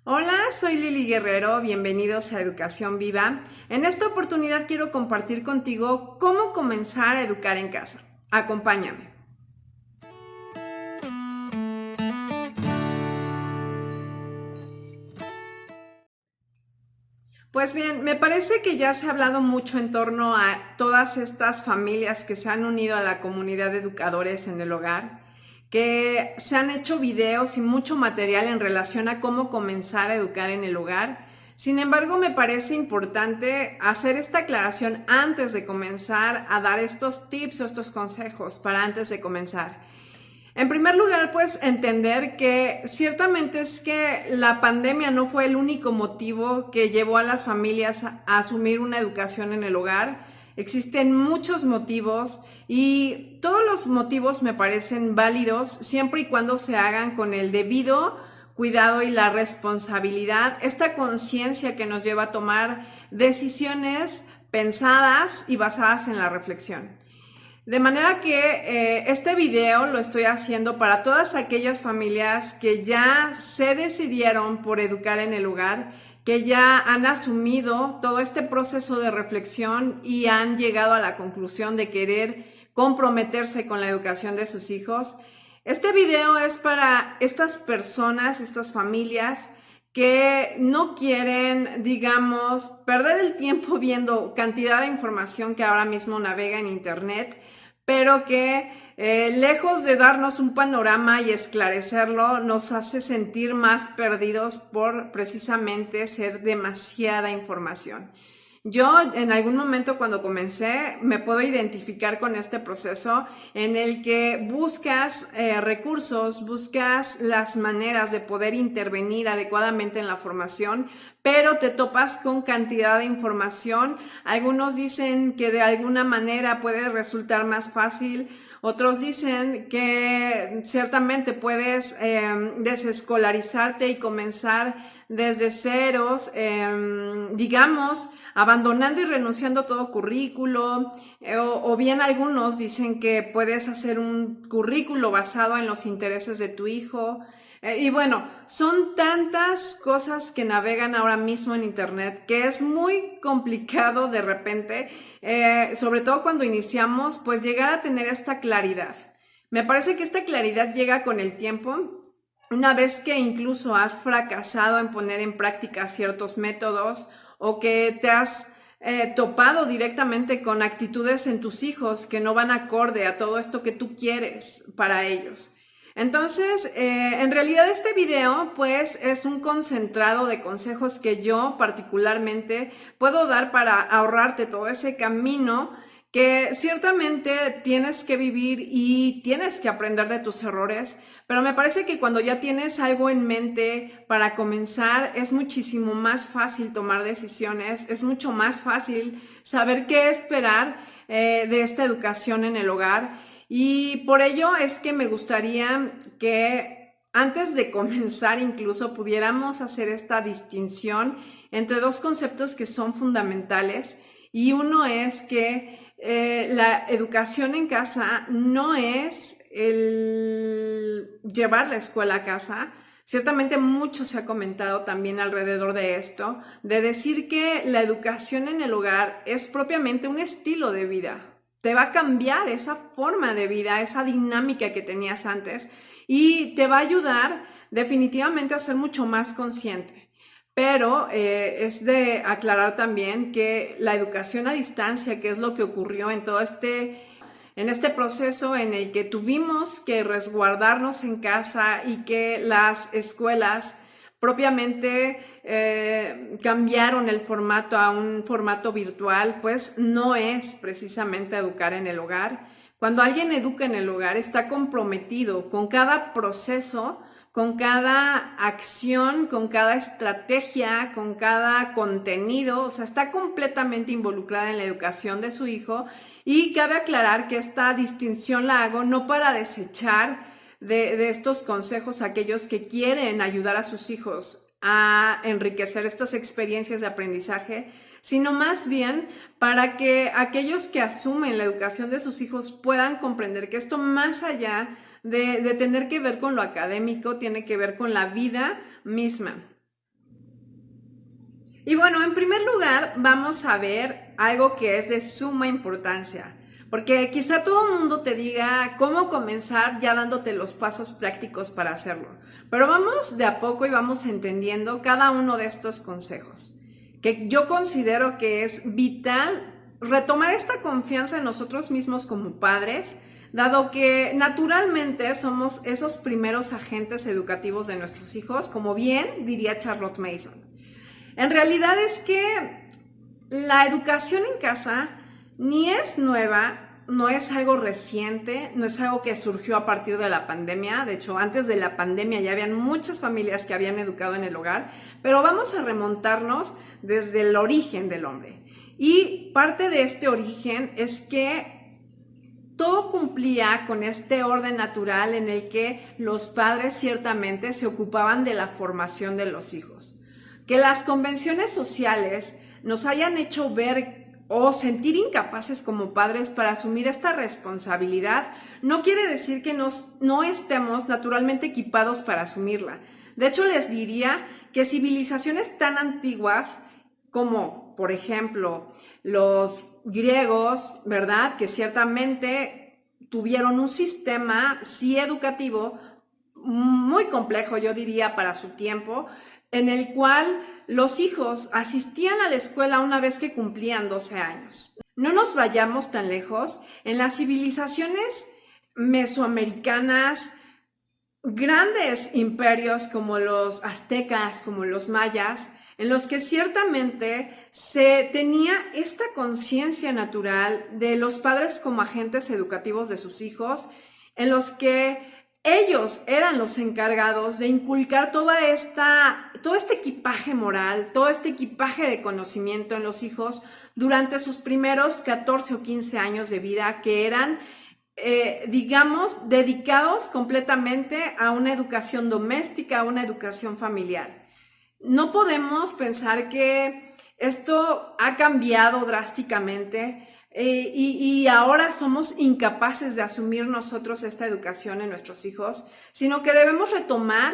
Hola, soy Lili Guerrero, bienvenidos a Educación Viva. En esta oportunidad quiero compartir contigo cómo comenzar a educar en casa. Acompáñame. Pues bien, me parece que ya se ha hablado mucho en torno a todas estas familias que se han unido a la comunidad de educadores en el hogar, que se han hecho videos y mucho material en relación a cómo comenzar a educar en el hogar. Sin embargo, me parece importante hacer esta aclaración antes de comenzar a dar estos tips o estos consejos para antes de comenzar. En primer lugar, pues entender que ciertamente es que la pandemia no fue el único motivo que llevó a las familias a asumir una educación en el hogar. Existen muchos motivos y todos los motivos me parecen válidos siempre y cuando se hagan con el debido cuidado y la responsabilidad, esta conciencia que nos lleva a tomar decisiones pensadas y basadas en la reflexión. De manera que este video lo estoy haciendo para todas aquellas familias que ya se decidieron por educar en el hogar, que ya han asumido todo este proceso de reflexión y han llegado a la conclusión de querer comprometerse con la educación de sus hijos. Este video es para estas personas, estas familias que no quieren, digamos, perder el tiempo viendo cantidad de información que ahora mismo navega en internet, pero que lejos de darnos un panorama y esclarecerlo, nos hace sentir más perdidos por precisamente ser demasiada información. Yo en algún momento cuando comencé me puedo identificar con este proceso en el que buscas recursos, buscas las maneras de poder intervenir adecuadamente en la formación, pero te topas con cantidad de información. Algunos dicen que de alguna manera puede resultar más fácil, otros dicen que ciertamente puedes desescolarizarte y comenzar desde ceros, digamos, abandonando y renunciando a todo currículo, o bien algunos dicen que puedes hacer un currículo basado en los intereses de tu hijo. Y bueno, son tantas cosas que navegan ahora mismo en internet que es muy complicado de repente, sobre todo cuando iniciamos, pues llegar a tener esta claridad. Me parece que esta claridad llega con el tiempo. Una vez que incluso has fracasado en poner en práctica ciertos métodos o que te has topado directamente con actitudes en tus hijos que no van acorde a todo esto que tú quieres para ellos. Entonces, en realidad este video pues es un concentrado de consejos que yo particularmente puedo dar para ahorrarte todo ese camino que ciertamente tienes que vivir y tienes que aprender de tus errores, pero me parece que cuando ya tienes algo en mente para comenzar es muchísimo más fácil tomar decisiones, es mucho más fácil saber qué esperar de esta educación en el hogar. Y por ello es que me gustaría que antes de comenzar incluso pudiéramos hacer esta distinción entre dos conceptos que son fundamentales, y uno es que la educación en casa no es el llevar la escuela a casa. Ciertamente mucho se ha comentado también alrededor de esto, de decir que la educación en el hogar es propiamente un estilo de vida. Te va a cambiar esa forma de vida, esa dinámica que tenías antes, y te va a ayudar definitivamente a ser mucho más consciente. Pero es de aclarar también que la educación a distancia, que es lo que ocurrió en este proceso en el que tuvimos que resguardarnos en casa y que las escuelas propiamente cambiaron el formato a un formato virtual, pues no es precisamente educar en el hogar. Cuando alguien educa en el hogar está comprometido con cada proceso, con cada acción, con cada estrategia, con cada contenido, o sea, está completamente involucrada en la educación de su hijo. Y cabe aclarar que esta distinción la hago no para desechar de estos consejos a aquellos que quieren ayudar a sus hijos a enriquecer estas experiencias de aprendizaje, sino más bien para que aquellos que asumen la educación de sus hijos puedan comprender que esto, más allá de tener que ver con lo académico, tiene que ver con la vida misma. Y bueno, en primer lugar, vamos a ver algo que es de suma importancia, porque quizá todo el mundo te diga cómo comenzar ya dándote los pasos prácticos para hacerlo, pero vamos de a poco y vamos entendiendo cada uno de estos consejos, que yo considero que es vital retomar esta confianza en nosotros mismos como padres, dado que naturalmente somos esos primeros agentes educativos de nuestros hijos, como bien diría Charlotte Mason. En realidad es que la educación en casa ni es nueva, no es algo reciente, no es algo que surgió a partir de la pandemia. De hecho, antes de la pandemia ya habían muchas familias que habían educado en el hogar, pero vamos a remontarnos desde el origen del hombre. Y parte de este origen es que todo cumplía con este orden natural en el que los padres ciertamente se ocupaban de la formación de los hijos. Que las convenciones sociales nos hayan hecho ver o sentir incapaces como padres para asumir esta responsabilidad no quiere decir que no estemos naturalmente equipados para asumirla. De hecho, les diría que civilizaciones tan antiguas como, por ejemplo, los griegos, ¿verdad?, que ciertamente tuvieron un sistema, sí, educativo, muy complejo, yo diría, para su tiempo, en el cual los hijos asistían a la escuela una vez que cumplían 12 años. No nos vayamos tan lejos. En las civilizaciones mesoamericanas, grandes imperios como los aztecas, como los mayas, en los que ciertamente se tenía esta conciencia natural de los padres como agentes educativos de sus hijos, en los que ellos eran los encargados de inculcar todo este equipaje moral, todo este equipaje de conocimiento en los hijos durante sus primeros 14 o 15 años de vida, que eran, digamos, dedicados completamente a una educación doméstica, a una educación familiar. No podemos pensar que esto ha cambiado drásticamente. Y ahora somos incapaces de asumir nosotros esta educación en nuestros hijos, sino que debemos retomar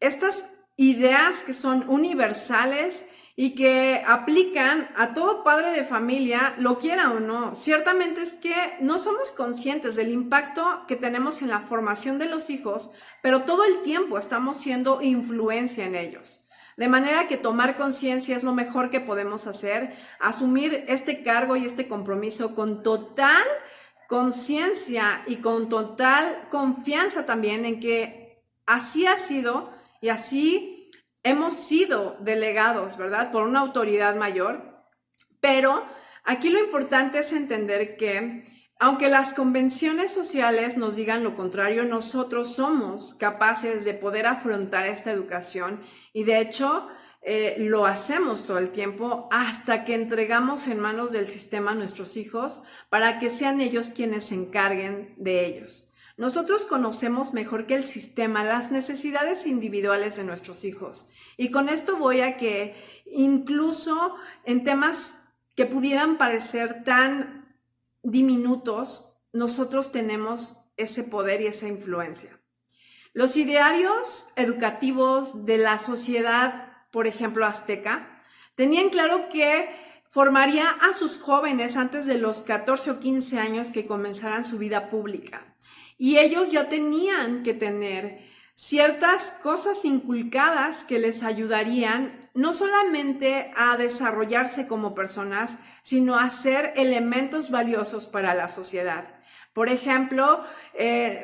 estas ideas que son universales y que aplican a todo padre de familia, lo quiera o no. Ciertamente es que no somos conscientes del impacto que tenemos en la formación de los hijos, pero todo el tiempo estamos siendo influencia en ellos. De manera que tomar conciencia es lo mejor que podemos hacer, asumir este cargo y este compromiso con total conciencia y con total confianza también en que así ha sido y así hemos sido delegados, ¿verdad?, por una autoridad mayor. Pero aquí lo importante es entender que aunque las convenciones sociales nos digan lo contrario, nosotros somos capaces de poder afrontar esta educación y de hecho lo hacemos todo el tiempo hasta que entregamos en manos del sistema a nuestros hijos para que sean ellos quienes se encarguen de ellos. Nosotros conocemos mejor que el sistema las necesidades individuales de nuestros hijos y con esto voy a que incluso en temas que pudieran parecer tan diminutos, nosotros tenemos ese poder y esa influencia. Los idearios educativos de la sociedad, por ejemplo, azteca, tenían claro que formaría a sus jóvenes antes de los 14 o 15 años que comenzaran su vida pública. Y ellos ya tenían que tener ciertas cosas inculcadas que les ayudarían no solamente a desarrollarse como personas, sino a ser elementos valiosos para la sociedad. Por ejemplo,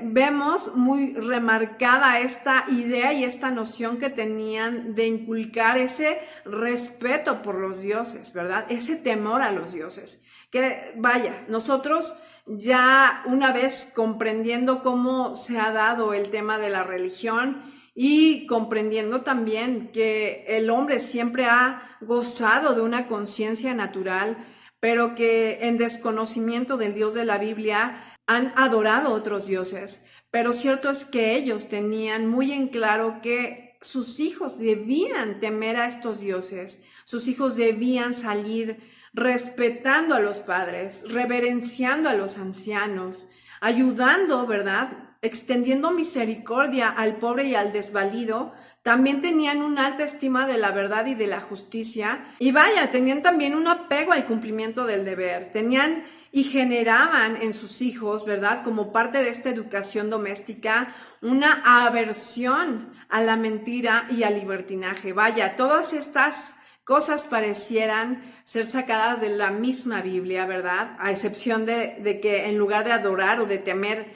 vemos muy remarcada esta idea y esta noción que tenían de inculcar ese respeto por los dioses, ¿verdad? Ese temor a los dioses. Que vaya, nosotros ya una vez comprendiendo cómo se ha dado el tema de la religión y comprendiendo también que el hombre siempre ha gozado de una conciencia natural, pero que en desconocimiento del Dios de la Biblia han adorado otros dioses. Pero cierto es que ellos tenían muy en claro que sus hijos debían temer a estos dioses, sus hijos debían salir respetando a los padres, reverenciando a los ancianos, ayudando, ¿verdad?, extendiendo misericordia al pobre y al desvalido, también tenían una alta estima de la verdad y de la justicia, y vaya, tenían también un apego al cumplimiento del deber, tenían y generaban en sus hijos, ¿verdad? Como parte de esta educación doméstica, una aversión a la mentira y al libertinaje. Vaya, todas estas cosas parecieran ser sacadas de la misma Biblia, ¿verdad? A excepción de que en lugar de adorar o de temer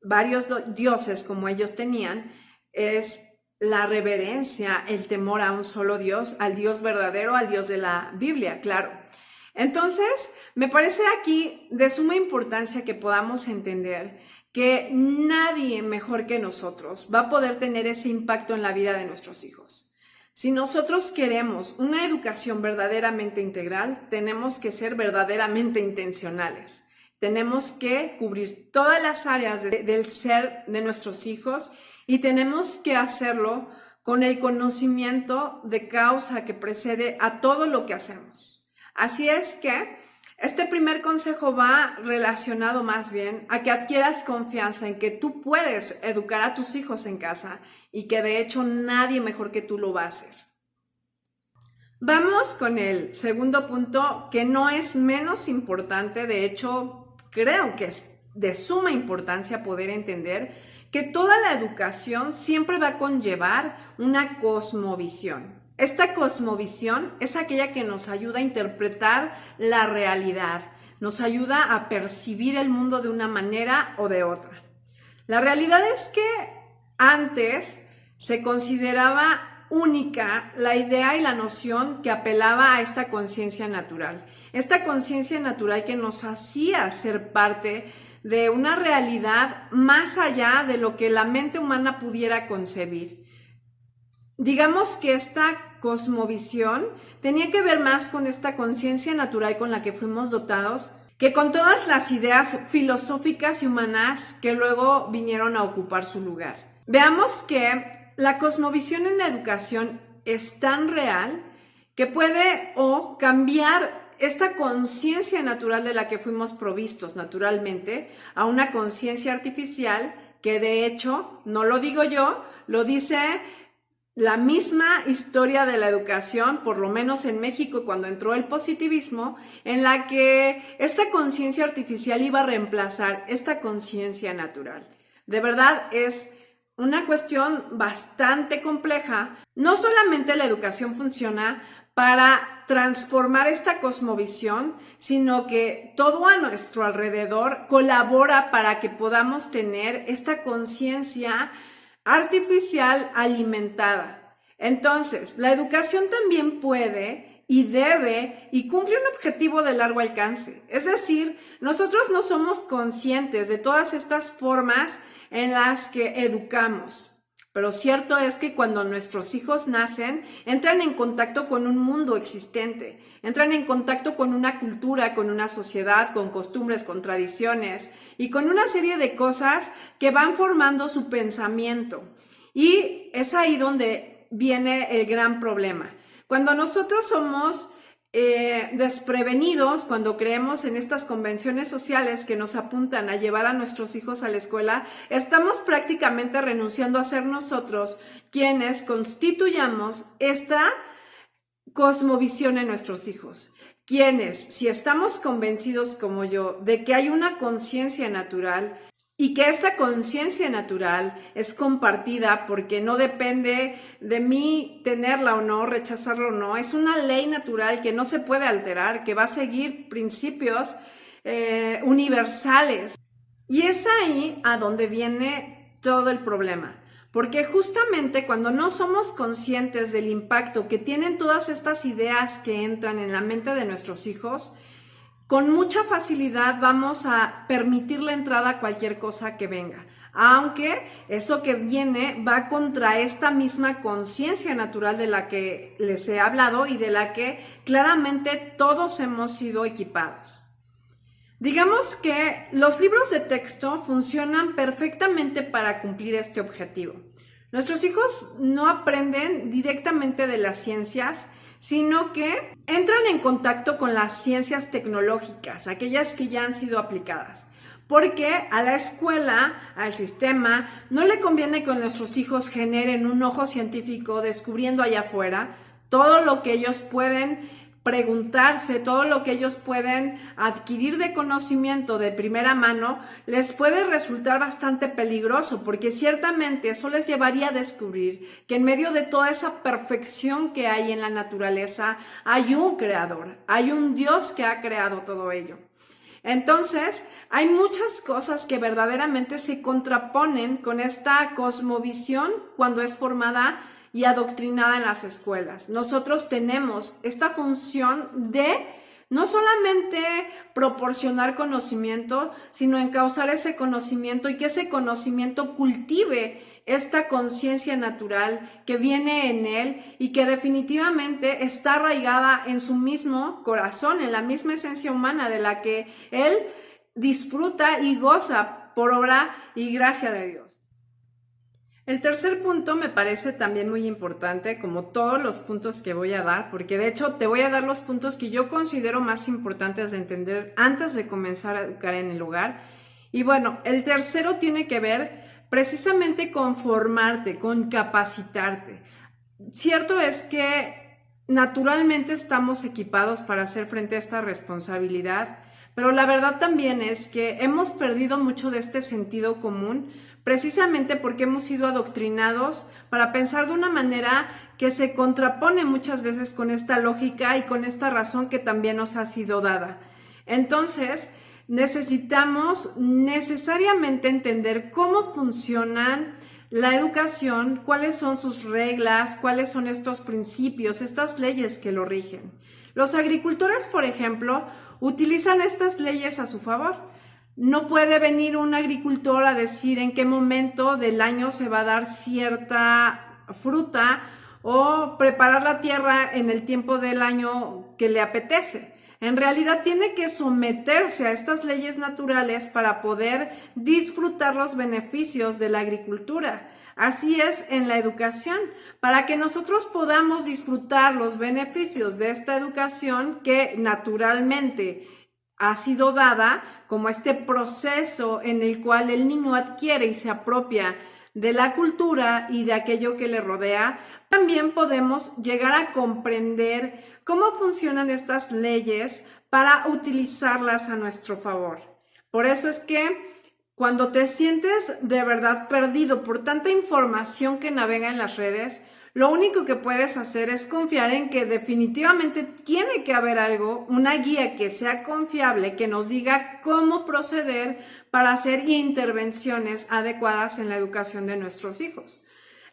varios dioses como ellos tenían, es la reverencia, el temor a un solo Dios, al Dios verdadero, al Dios de la Biblia, claro. Entonces, me parece aquí de suma importancia que podamos entender que nadie mejor que nosotros va a poder tener ese impacto en la vida de nuestros hijos. Si nosotros queremos una educación verdaderamente integral, tenemos que ser verdaderamente intencionales. Tenemos que cubrir todas las áreas del ser de nuestros hijos y tenemos que hacerlo con el conocimiento de causa que precede a todo lo que hacemos. Así es que este primer consejo va relacionado más bien a que adquieras confianza en que tú puedes educar a tus hijos en casa y que de hecho nadie mejor que tú lo va a hacer. Vamos con el segundo punto, que no es menos importante, de hecho creo que es de suma importancia poder entender que toda la educación siempre va a conllevar una cosmovisión. Esta cosmovisión es aquella que nos ayuda a interpretar la realidad, nos ayuda a percibir el mundo de una manera o de otra. La realidad es que antes se consideraba única la idea y la noción que apelaba a esta conciencia natural. Esta conciencia natural que nos hacía ser parte de una realidad más allá de lo que la mente humana pudiera concebir. Digamos que esta cosmovisión tenía que ver más con esta conciencia natural con la que fuimos dotados que con todas las ideas filosóficas y humanas que luego vinieron a ocupar su lugar. Veamos que la cosmovisión en la educación es tan real que puede cambiar esta conciencia natural de la que fuimos provistos naturalmente a una conciencia artificial que de hecho, no lo digo yo, lo dice la misma historia de la educación, por lo menos en México cuando entró el positivismo, en la que esta conciencia artificial iba a reemplazar esta conciencia natural. De verdad es una cuestión bastante compleja. No solamente la educación funciona para transformar esta cosmovisión, sino que todo a nuestro alrededor colabora para que podamos tener esta conciencia artificial alimentada. Entonces, la educación también puede y debe y cumple un objetivo de largo alcance. Es decir, nosotros no somos conscientes de todas estas formas en las que educamos. Pero cierto es que cuando nuestros hijos nacen, entran en contacto con un mundo existente, entran en contacto con una cultura, con una sociedad, con costumbres, con tradiciones y con una serie de cosas que van formando su pensamiento. Y es ahí donde viene el gran problema. Cuando nosotros somos desprevenidos, cuando creemos en estas convenciones sociales que nos apuntan a llevar a nuestros hijos a la escuela, estamos prácticamente renunciando a ser nosotros quienes constituyamos esta cosmovisión en nuestros hijos. Quienes, si estamos convencidos como yo de que hay una conciencia natural y que esta conciencia natural es compartida porque no depende de mí tenerla o no, rechazarla o no, es una ley natural que no se puede alterar, que va a seguir principios universales. Y es ahí a donde viene todo el problema. Porque justamente cuando no somos conscientes del impacto que tienen todas estas ideas que entran en la mente de nuestros hijos, con mucha facilidad vamos a permitir la entrada a cualquier cosa que venga, aunque eso que viene va contra esta misma conciencia natural de la que les he hablado y de la que claramente todos hemos sido equipados. Digamos que los libros de texto funcionan perfectamente para cumplir este objetivo. Nuestros hijos no aprenden directamente de las ciencias, sino que entran en contacto con las ciencias tecnológicas, aquellas que ya han sido aplicadas. porque a la escuela, al sistema, no le conviene que nuestros hijos generen un ojo científico descubriendo allá afuera todo lo que ellos pueden preguntarse, todo lo que ellos pueden adquirir de conocimiento de primera mano, les puede resultar bastante peligroso, porque ciertamente eso les llevaría a descubrir que en medio de toda esa perfección que hay en la naturaleza, hay un creador, hay un Dios que ha creado todo ello. Entonces, hay muchas cosas que verdaderamente se contraponen con esta cosmovisión cuando es formada y adoctrinada en las escuelas. Nosotros tenemos esta función de no solamente proporcionar conocimiento, sino encauzar ese conocimiento y que ese conocimiento cultive esta conciencia natural que viene en él y que definitivamente está arraigada en su mismo corazón, en la misma esencia humana de la que él disfruta y goza por obra y gracia de Dios. El tercer punto me parece también muy importante, como todos los puntos que voy a dar, porque de hecho te voy a dar los puntos que yo considero más importantes de entender antes de comenzar a educar en el hogar. Y bueno, el tercero tiene que ver precisamente con formarte, con capacitarte. Cierto es que naturalmente estamos equipados para hacer frente a esta responsabilidad, pero la verdad también es que hemos perdido mucho de este sentido común, precisamente porque hemos sido adoctrinados para pensar de una manera que se contrapone muchas veces con esta lógica y con esta razón que también nos ha sido dada. Entonces, necesitamos necesariamente entender cómo funcionan la educación, cuáles son sus reglas, cuáles son estos principios, estas leyes que lo rigen. Los agricultores, por ejemplo, utilizan estas leyes a su favor. No puede venir un agricultor a decir en qué momento del año se va a dar cierta fruta o preparar la tierra en el tiempo del año que le apetece. En realidad tiene que someterse a estas leyes naturales para poder disfrutar los beneficios de la agricultura. Así es en la educación, para que nosotros podamos disfrutar los beneficios de esta educación que naturalmente ha sido dada como este proceso en el cual el niño adquiere y se apropia de la cultura y de aquello que le rodea. También podemos llegar a comprender cómo funcionan estas leyes para utilizarlas a nuestro favor. Por eso es que cuando te sientes de verdad perdido por tanta información que navega en las redes, lo único que puedes hacer es confiar en que definitivamente tiene que haber algo, una guía que sea confiable, que nos diga cómo proceder para hacer intervenciones adecuadas en la educación de nuestros hijos.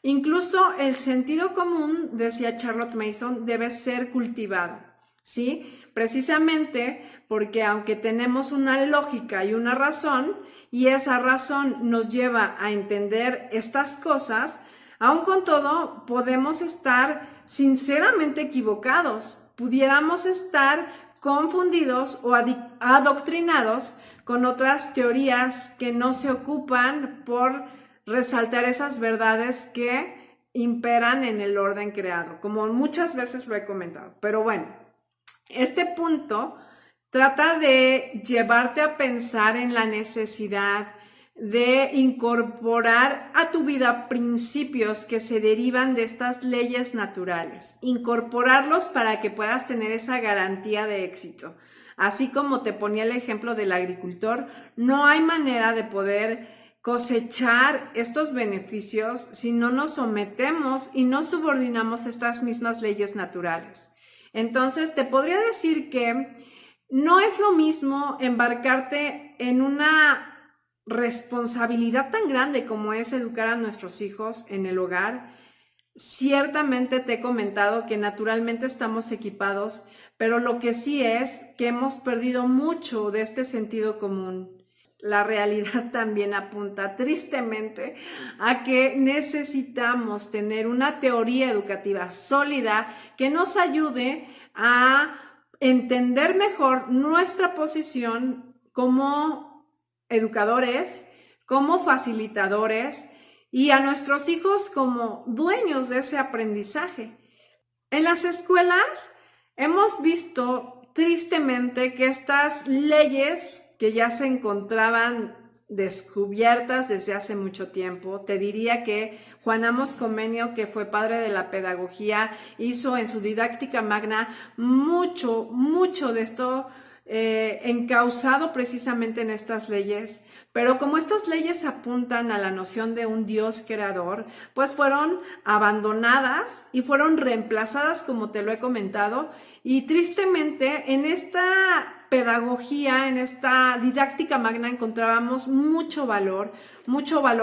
Incluso el sentido común, decía Charlotte Mason, debe ser cultivado, ¿sí? Precisamente porque aunque tenemos una lógica y una razón, y esa razón nos lleva a entender estas cosas, aun con todo, podemos estar sinceramente equivocados, pudiéramos estar confundidos o adoctrinados con otras teorías que no se ocupan por resaltar esas verdades que imperan en el orden creado, como muchas veces lo he comentado. Pero bueno, este punto trata de llevarte a pensar en la necesidad de incorporar a tu vida principios que se derivan de estas leyes naturales, incorporarlos para que puedas tener esa garantía de éxito. Así como te ponía el ejemplo del agricultor, no hay manera de poder cosechar estos beneficios si no nos sometemos y no subordinamos estas mismas leyes naturales. Entonces, te podría decir que no es lo mismo embarcarte en una responsabilidad tan grande como es educar a nuestros hijos en el hogar. Ciertamente te he comentado que naturalmente estamos equipados, pero lo que sí es que hemos perdido mucho de este sentido común. La realidad también apunta tristemente a que necesitamos tener una teoría educativa sólida que nos ayude a entender mejor nuestra posición como educadores, como facilitadores y a nuestros hijos como dueños de ese aprendizaje. En las escuelas hemos visto tristemente que estas leyes que ya se encontraban descubiertas desde hace mucho tiempo. Te diría que Juan Amos Comenio, que fue padre de la pedagogía, hizo en su Didáctica Magna mucho de esto encauzado precisamente en estas leyes. Pero como estas leyes apuntan a la noción de un Dios creador, pues fueron abandonadas y fueron reemplazadas, como te lo he comentado, y tristemente en esta pedagogía, en esta Didáctica Magna encontrábamos mucho valor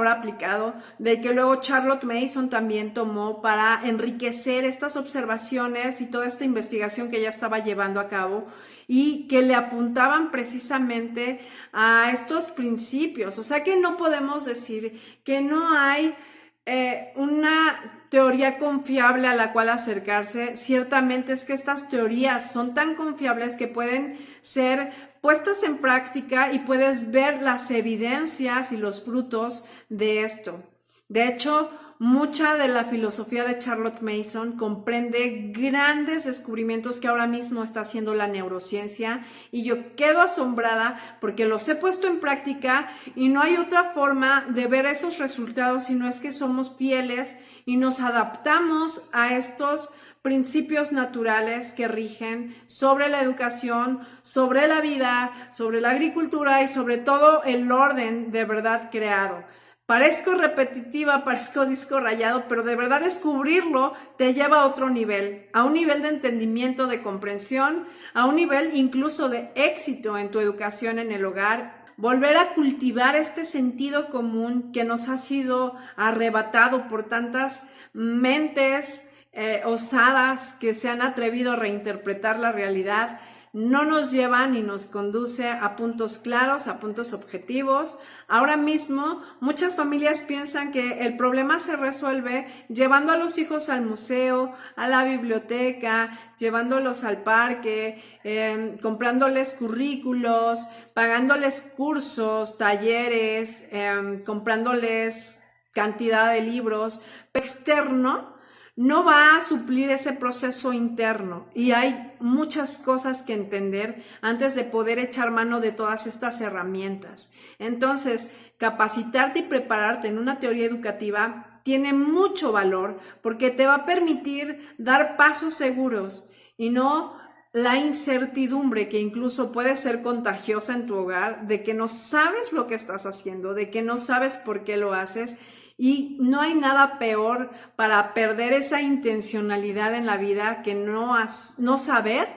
aplicado, de que luego Charlotte Mason también tomó para enriquecer estas observaciones y toda esta investigación que ella estaba llevando a cabo y que le apuntaban precisamente a estos principios. O sea que no podemos decir que no hay una teoría confiable a la cual acercarse. Ciertamente es que estas teorías son tan confiables que pueden ser puestas en práctica y puedes ver las evidencias y los frutos de esto. De hecho, mucha de la filosofía de Charlotte Mason comprende grandes descubrimientos que ahora mismo está haciendo la neurociencia y yo quedo asombrada porque los he puesto en práctica y no hay otra forma de ver esos resultados si no es que somos fieles y nos adaptamos a estos principios naturales que rigen sobre la educación, sobre la vida, sobre la agricultura y sobre todo el orden de verdad creado. Parezco repetitiva, parezco disco rayado, pero de verdad descubrirlo te lleva a otro nivel, a un nivel de entendimiento, de comprensión, a un nivel incluso de éxito en tu educación en el hogar. Volver a cultivar este sentido común que nos ha sido arrebatado por tantas mentes osadas que se han atrevido a reinterpretar la realidad, no nos lleva ni nos conduce a puntos claros, a puntos objetivos. Ahora mismo muchas familias piensan que el problema se resuelve llevando a los hijos al museo, a la biblioteca, llevándolos al parque, comprándoles currículos, pagándoles cursos, talleres, comprándoles cantidad de libros. Externo no va a suplir ese proceso interno y hay muchas cosas que entender antes de poder echar mano de todas estas herramientas. Entonces, capacitarte y prepararte en una teoría educativa tiene mucho valor porque te va a permitir dar pasos seguros y no la incertidumbre que incluso puede ser contagiosa en tu hogar, de que no sabes lo que estás haciendo, de que no sabes por qué lo haces. Y no hay nada peor para perder esa intencionalidad en la vida que no saber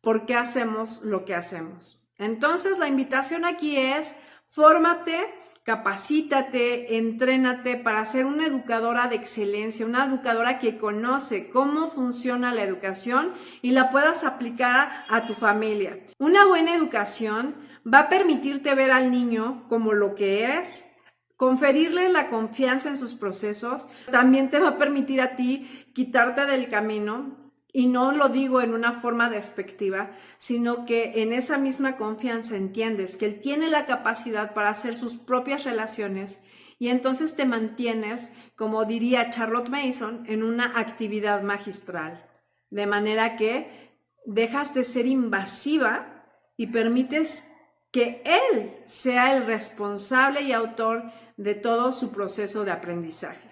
por qué hacemos lo que hacemos. Entonces la invitación aquí es: fórmate, capacítate, entrénate para ser una educadora de excelencia, una educadora que conoce cómo funciona la educación y la puedas aplicar a tu familia. Una buena educación va a permitirte ver al niño como lo que es, conferirle la confianza en sus procesos, también te va a permitir a ti quitarte del camino, y no lo digo en una forma despectiva, sino que en esa misma confianza entiendes que él tiene la capacidad para hacer sus propias relaciones y entonces te mantienes, como diría Charlotte Mason, en una actividad magistral, de manera que dejas de ser invasiva y permites que él sea el responsable y autor de todo su proceso de aprendizaje.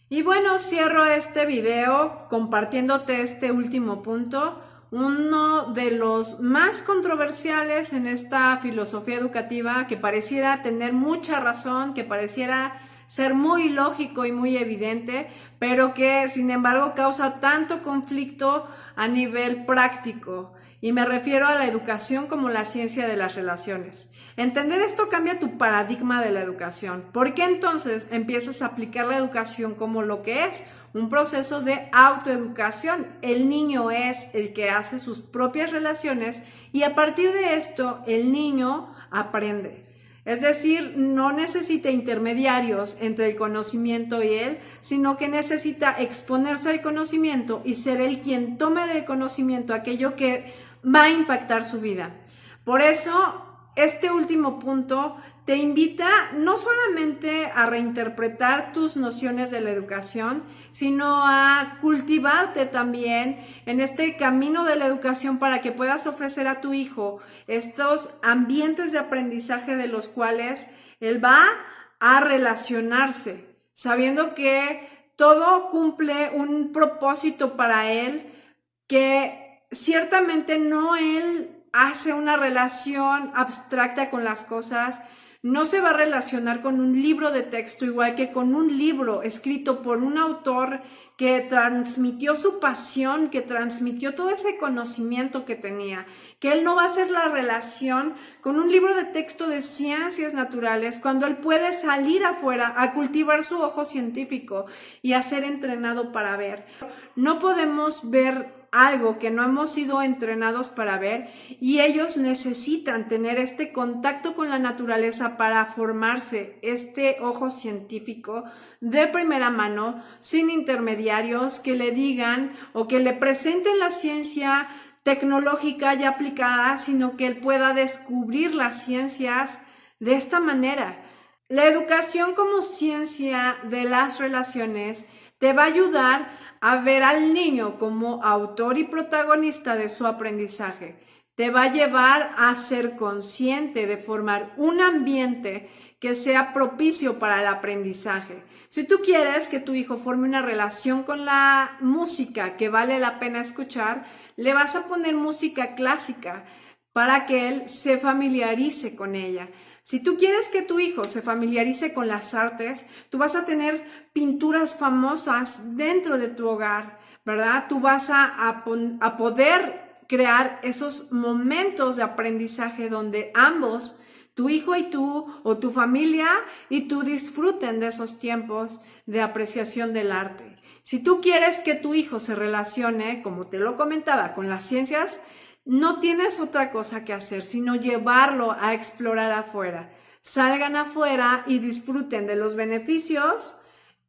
Y bueno, cierro este video compartiéndote este último punto, uno de los más controversiales en esta filosofía educativa, que pareciera tener mucha razón, que pareciera ser muy lógico y muy evidente, pero que sin embargo causa tanto conflicto a nivel práctico. Y me refiero a la educación como la ciencia de las relaciones. Entender esto cambia tu paradigma de la educación, porque entonces empiezas a aplicar la educación como lo que es, un proceso de autoeducación. El niño es el que hace sus propias relaciones y a partir de esto el niño aprende. Es decir, no necesita intermediarios entre el conocimiento y él, sino que necesita exponerse al conocimiento y ser él quien tome del conocimiento aquello que va a impactar su vida. Por eso este último punto te invita no solamente a reinterpretar tus nociones de la educación, sino a cultivarte también en este camino de la educación para que puedas ofrecer a tu hijo estos ambientes de aprendizaje de los cuales él va a relacionarse, sabiendo que todo cumple un propósito para él, que ciertamente no él hace una relación abstracta con las cosas, no se va a relacionar con un libro de texto igual que con un libro escrito por un autor que transmitió su pasión, que transmitió todo ese conocimiento que tenía, que él no va a hacer la relación con un libro de texto de ciencias naturales cuando él puede salir afuera a cultivar su ojo científico y a ser entrenado para ver. No podemos ver algo que no hemos sido entrenados para ver y ellos necesitan tener este contacto con la naturaleza para formarse este ojo científico de primera mano, sin intermediarios que le digan o que le presenten la ciencia tecnológica ya aplicada, sino que él pueda descubrir las ciencias de esta manera. La educación como ciencia de las relaciones te va a ayudar a ver al niño como autor y protagonista de su aprendizaje. Te va a llevar a ser consciente de formar un ambiente que sea propicio para el aprendizaje. Si tú quieres que tu hijo forme una relación con la música que vale la pena escuchar, le vas a poner música clásica para que él se familiarice con ella. Si tú quieres que tu hijo se familiarice con las artes, tú vas a tener pinturas famosas dentro de tu hogar, ¿verdad? Tú vas a poder crear esos momentos de aprendizaje donde ambos, tu hijo y tú, o tu familia y tú, disfruten de esos tiempos de apreciación del arte. Si tú quieres que tu hijo se relacione, como te lo comentaba, con las ciencias, no tienes otra cosa que hacer, sino llevarlo a explorar afuera. Salgan afuera y disfruten de los beneficios.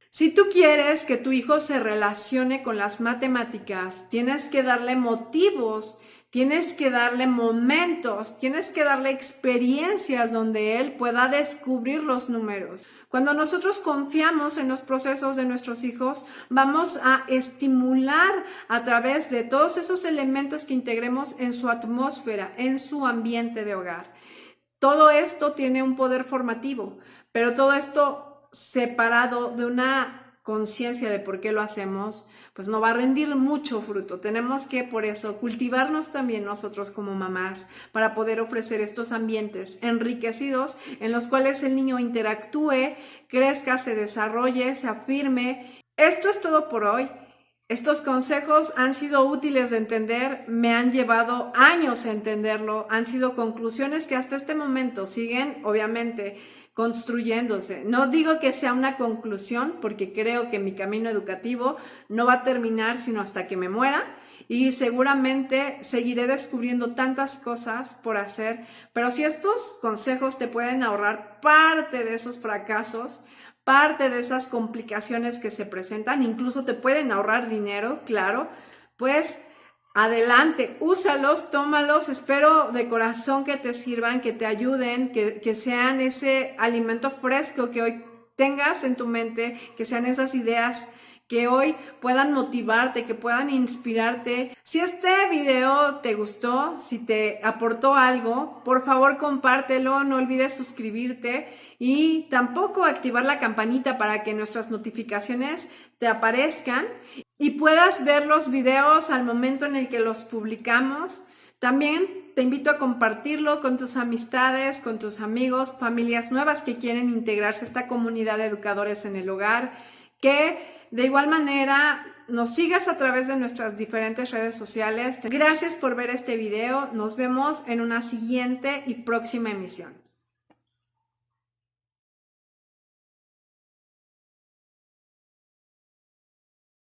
Si tú quieres que tu hijo se relacione con las matemáticas, tienes que darle motivos, tienes que darle momentos, tienes que darle experiencias donde él pueda descubrir los números. Cuando nosotros confiamos en los procesos de nuestros hijos, vamos a estimular a través de todos esos elementos que integremos en su atmósfera, en su ambiente de hogar. Todo esto tiene un poder formativo, pero todo esto separado de una conciencia de por qué lo hacemos, pues no va a rendir mucho fruto. Tenemos que, por eso, cultivarnos también nosotros como mamás para poder ofrecer estos ambientes enriquecidos en los cuales el niño interactúe, crezca, se desarrolle, se afirme. Esto es todo por hoy. Estos consejos han sido útiles de entender, me han llevado años a entenderlo, han sido conclusiones que hasta este momento siguen, obviamente, construyéndose. No digo que sea una conclusión, porque creo que mi camino educativo no va a terminar sino hasta que me muera, y seguramente seguiré descubriendo tantas cosas por hacer, pero si estos consejos te pueden ahorrar parte de esos fracasos, parte de esas complicaciones que se presentan, incluso te pueden ahorrar dinero, claro, pues adelante, úsalos, tómalos, espero de corazón que te sirvan, que te ayuden, que sean ese alimento fresco que hoy tengas en tu mente, que sean esas ideas que hoy puedan motivarte, que puedan inspirarte. Si este video te gustó, si te aportó algo, por favor compártelo, no olvides suscribirte y tampoco activar la campanita para que nuestras notificaciones te aparezcan y puedas ver los videos al momento en el que los publicamos. También te invito a compartirlo con tus amistades, con tus amigos, familias nuevas que quieren integrarse a esta comunidad de educadores en el hogar, que de igual manera nos sigas a través de nuestras diferentes redes sociales. Gracias por ver este video. Nos vemos en una siguiente y próxima emisión.